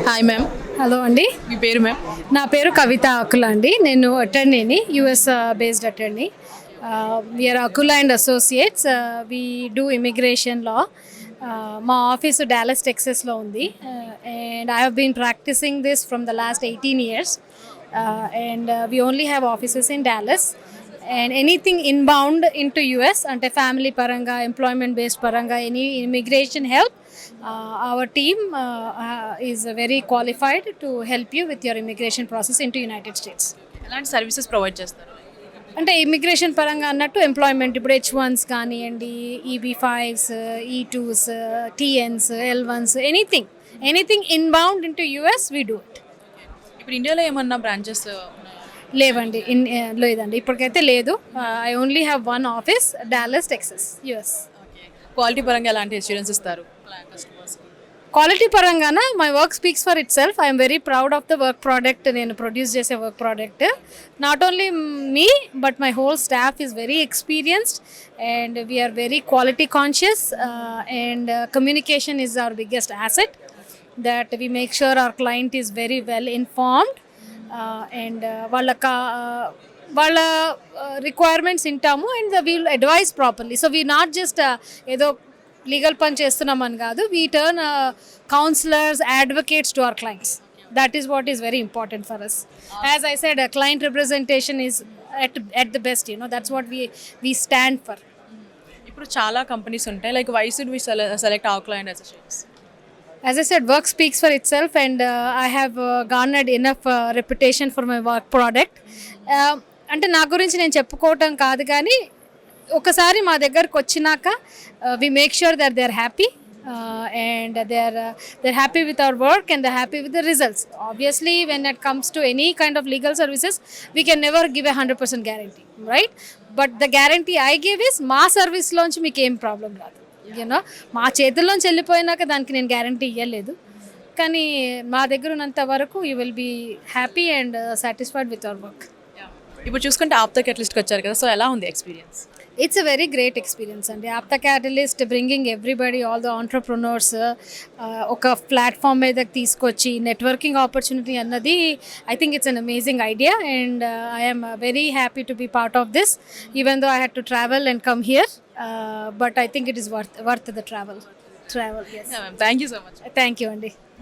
Hi ma'am. Hello అండి, మీ పేరు ma'am? నా పేరు కవిత అకుల అండి. నేను అటర్నీని, US based attorney. V R Akula and associates. We do immigration law. మా ఆఫీసు డాలస్ టెక్సస్లో ఉంది. And I have been practising this from the last 18 years. And we only have offices in Dallas. And anything inbound into US ante family paranga, employment based paranga, any immigration help, our team is very qualified to help you with your immigration process into United States. ఎలాంటి services provide చేస్తారు? అంటే immigration పరంగా అన్నట్టు employment, ఇప్పుడు H1s కానివ్వండి, EB5s, E2s, TNs, L1s, anything inbound into US we do it. ఇప్పుడు ఇండియాలో ఏమన్నా బ్రాంచెస్ లేవండి, లేదండి, ఇప్పటికైతే లేదు. I only have one office, Dallas Texas, US. Quality పరంగా ఎలాంటి ఎక్స్పీరియన్స్ ఇస్తారు కస్టమర్స్? క్వాలిటీ పరంగాన my work speaks for itself. I'm very proud of the work product. నేను ప్రొడ్యూస్ చేసే work product not only me but my whole staff is very experienced and we're very quality conscious and communication is our biggest asset, that we make sure our client is very well informed and వాళ్ళ requirements వింటాము and we'll advise properly. So we not just ఏదో legal పని చేస్తున్నామని కాదు, we turn counsellors, advocates to our clients. That is what is very important for us. As I said, client representation is at the best, that's what we stand for. ఇప్పుడు చాలా companies ఉంటాయి, like why should we select our client associates? As I said, work speaks for itself and I have garnered enough reputation for my work product. అంటే నా గురించి నేను చెప్పుకోవటం కాదు, కానీ ఒకసారి మా దగ్గరకు వచ్చినాక we make sure that they are happy and they're happy with our work and they're happy with the results. Obviously, when it comes to any kind of legal services, we can never give a 100% guarantee, right? But the guarantee I give is మా service లోంచి మీకు ఏం problem రాదు. మా చేతుల్లోంచి వెళ్ళిపోయినాక దానికి నేను guarantee ఇవ్వలేదు, కానీ మా దగ్గర ఉన్నంత వరకు you will be happy and satisfied with our work. ఇప్పుడు చూసుకుంటే ఆప్తా కేటలిస్ట్కి వచ్చారు కదా, సో ఎలా ఉంది experience? It's a very great experience అండి. APTA catalyst bringing everybody, all the entrepreneurs ఒక ప్లాట్ఫామ్ మీదకి తీసుకొచ్చి నెట్వర్కింగ్ ఆపర్చునిటీ అన్నది I think it's an amazing idea and I'm very happy to be part of this, even though I had to travel and come here, but I think it is worth the travel. Yes. Yeah, ma'am. Thank you so much. Thank you అండి.